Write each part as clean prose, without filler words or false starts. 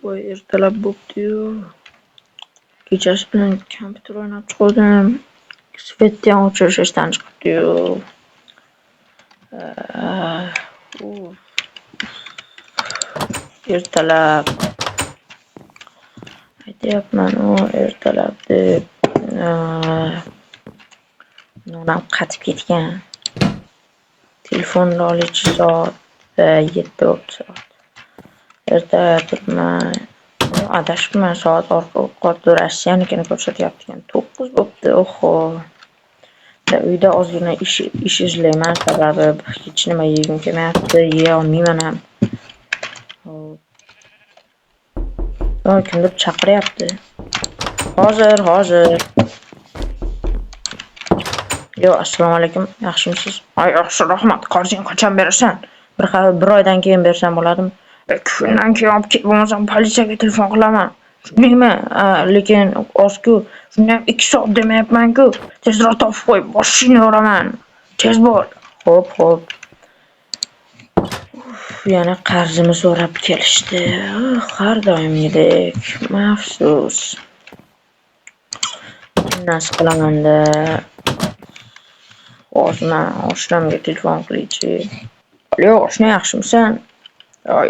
Voy ertalab bo'pti-yu. Kechasi bilan kompyuter o'ynab chiqdim. Svetni ham o'chirish esdan chiqibdi-yu. Ertalab aytyapman-u ertalab deb. Nonam qatib ketgan. Telefonni oluvchi soat 7 bo'pti soat. Erta turibman. Adashibman soat orqa Rossiyanikini ko'rsatyapti ekan. 9 bo'pti. Oho. Uyda ozgina ish izlayman, sababi hech nima yegim kelmayapti, yeya olmayman ham. Kimdir chaqiryapti. Hozir. Yo, assalomu alaykum. Yaxshimisiz? Yaxshi, rahmat. Qarzingni qachon berasan? Bir oydan keyin bersam bo'ladimi? 2 kundan keyin olib ket, bo'lmasam politsiyaga telefon qilaman. Tushundingmi? Lekin ozku, shunda ham 2 soat demayapman-ku. Tezroq topib qo'y, boshingni yoraman. Tez bo'l. Xo'p. Yana qarzimni so'rab kelishdi. Har doimgidek. Afsus. Nasib qilaman-da. Oshnamga telefon qiluvchi. Alo, oshna, yaxshimisan?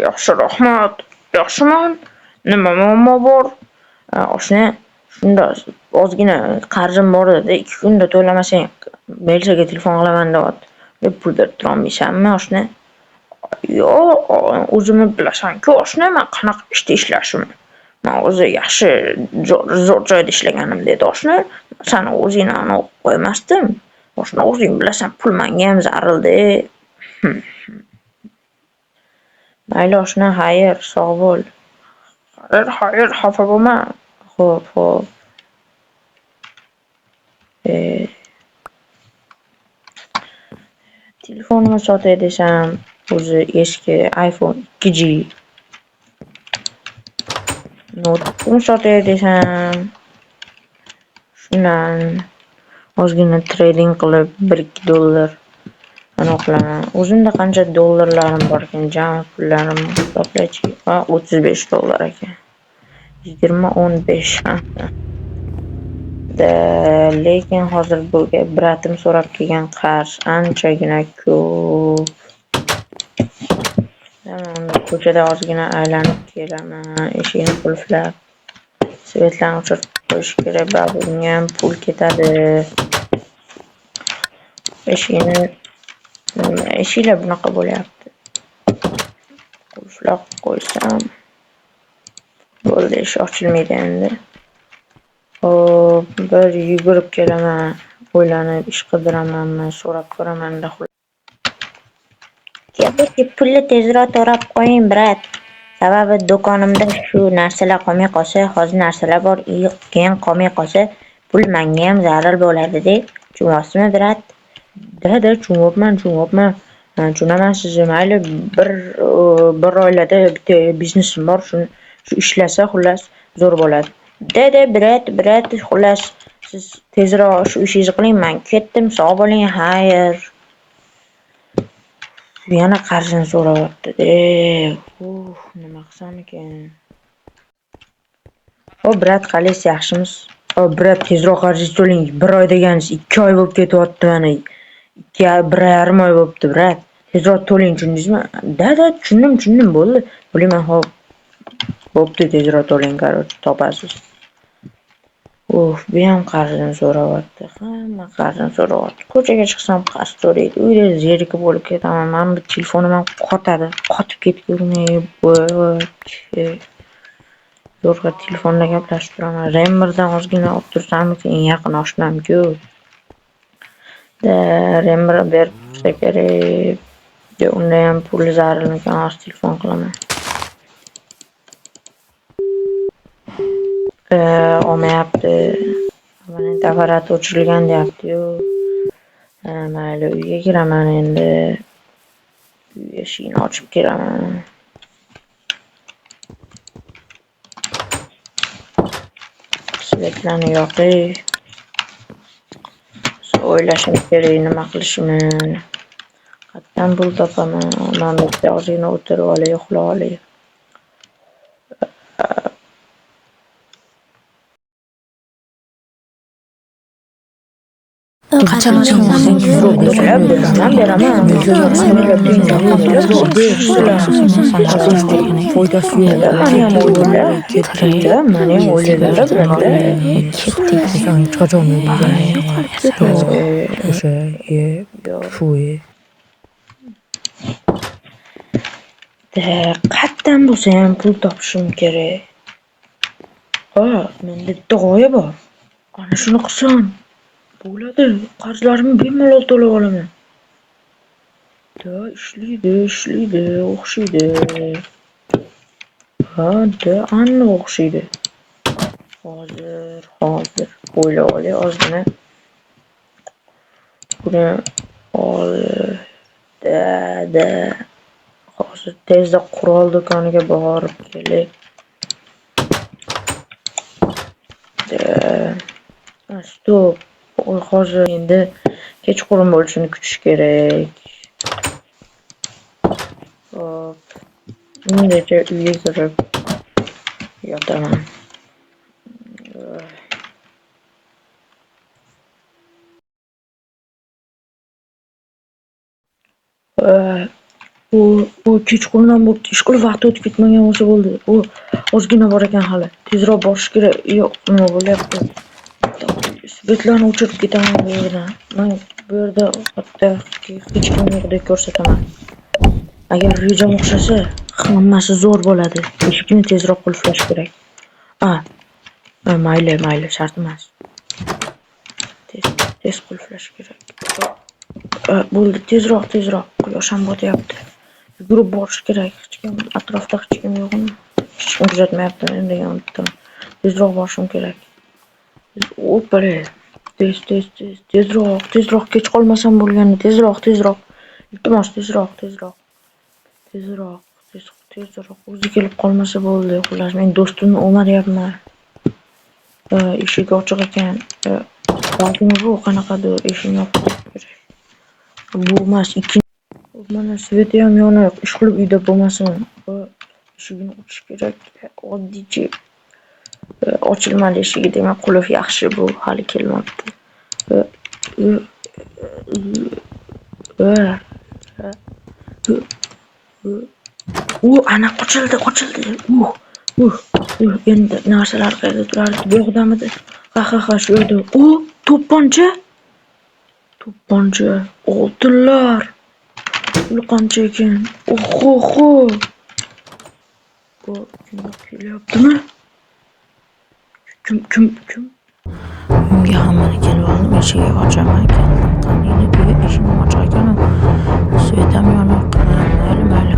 Yaxshi, rahmat. Yaxshiman. Nima muammo bor? Oshna, shunda ozgina qarzim bor edi. 2 kunda to'lamasang, militsiyaga telefon qilaman deyapti. Pul berib tura olmaysanmi, oshna? Yo'q, o'zimni bilasan-ku, oshna, men qanaqa ishda ishlashimni. Men o'zi yaxshi zo'r joyda ishlagandim dedi oshna. Sani o'zingni aniq qo'ymasdim. Oshna, o'zing bilasan, pul menga ham zarildi. Mayli oshna, xayr, sog' bo'l. Xayr, xafa bo'lma. Xo'p. Telefonimni sotay desam, o'zi eski iPhone 2G. Notebookni sotay desam, shundan ozgina trading qilib $1-2 qilaman. O'zimda qancha dollarlarim bor ekan, jami pullarim hisoblaychi. $35 ekan. 20-15. Lekin hozir bu bratim so'rab kelgan qarz anchagina ko'p. Ko'chada ozgina aylanib kelaman, eshikni qulflab. Svetlarni o'chirib qo'yish kerak, bunga ham pul ketadi. Eshiklar bunaqa bo'lyapti. Qulflab qo'ysam bo'ldi, eshik ochilmaydi endi. Bir yugurib kelaman, o'ylanib ish qidiramanmi, so'rab ko'raman-da. Pulni tezroq to'lab qo'ying, brat. Sababi do'konimda shu narsalar qolmay qolsa, hozir narsalar bor, keyin qolmay qolsa, pul menga ham zarar bo'ladi-da. Tushunyapsizmi, brat? Da, tushunyapman. Tushunaman sizni. Mayli, bir oilada bitta biznesim bor, shu ishlasa, xullas, zo'r bo'ladi. Brat, xullas, siz tezroq shu ishingizni qiling, men ketdim, sog' bo'ling, xayr. Yana qarzini so'rayapti-da. Nima qilsam ekan? Brat, qalaysiz, yaxshimisiz? Brat, tezroq qarzingizni to'lang. 1 oy deganingiz 2 oy bo'lib ketyapti mana. 1,5 oy bo'libdi, brat. Tezroq to'ling, tushundingizmi? Da, tushundim, bo'ldi. Bo'layman, xo'p. Bo'pti, tezroq to'lang, qarochi, topasiz. Bu ham qarzini so'rayapti. Hamma qarzini so'rayapti. Ko'chaga chiqsam qarz so'raydi. Uyda zerikib bo'lib ketaman. Men bu telefonim ham qotib ketgan. Zo'rg'a telefonda gaplashib turaman. Remberdan ozgina olib tursammikin, yaqin oshnam-ku. Rember berib tursa kerak. Unda ham pul zarilmikan, hozir telefon qilaman. Olmayapti. Abonent apparati o'chirilgan deyapti-yu. Mayli, uyga kiraman endi. Uy eshigini ochib kiraman. Svetlarni yoqay. O'ylashim kerak, nima qilishimni. Ben pul topaman, man bitta ozgina o'tirib olay, uxlab olay. Beraman. Foydası yok. Manam o'ylaylar bilan. Sen çıkacağım Qatdan bo'lsa ham pul topishim kerak. Menda bitta g'oya bor. Ana shuni qilsam bo'ladi. Qarzlarimni bemalol to'lab olaman. Ishlaydi, o'xshaydi. Anna o'xshaydi. Hozir o'ylab olay ozgina. Buni hozir tezda qurol do'koniga borib kelay. Stop. Hozir endi kechqurun bo'lishini kutish kerak. Bungacha uyga kirib yotaman. Bu kechqurundan bo'pti. Ish qilib vaqt o'tib ketmagan bo'lsa bo'ldi. U ozgina bor ekan hali. Tezroq borish kerak. Yo'q, nima bo'lyapti? Svetlarni o'chirib ketaman bu yerdan. Men bu yerda hatto hech kim yo'qdek ko'rsataman. Agar rejam o'xshasa, hammasi zo'r bo'ladi. Eshikni tezroq qulflash kerak. Mayli, shart emas. Tez qulflash kerak. Bo'ldi, tezroq. Quyosh ham botyapti. Yugurib borish kerak. Atrofda hech kim yo'qmi? Hech kim kuzatmayapti degan umiddaman. Tezroq borishim kerak. O'pare. Tezroq kech qolmasam bo'lgani. Tezroq. Iltimos, tezroq. O'zi kelib qolmasa bo'ldi. Xullas, men do'stimni o'maryapman. Eshik ochiq ekan. Bu qanaqadir eshikni yopish kerak. Bu emas, mana sveti ham yoniq. Ish qilib uyda bo'lmasin. Eshigini ochish kerak. Oddiychi ochilmadi eshigi, demak qulf yaxshi, bu hali kelmabdi. Ana qochildi. Endi narsalar qayerda turardi? Bu yoqdamidi? Ha, shu yerda. To'pponcha. Oltinlar. Pul qancha ekan? Oho. Bu kim kelyaptimi? Kim? Uyga hammani kelib oldim, eshikni ochaman. Qaniydi, eshikni ochiq ekan. Svetam yoniq. Mayli.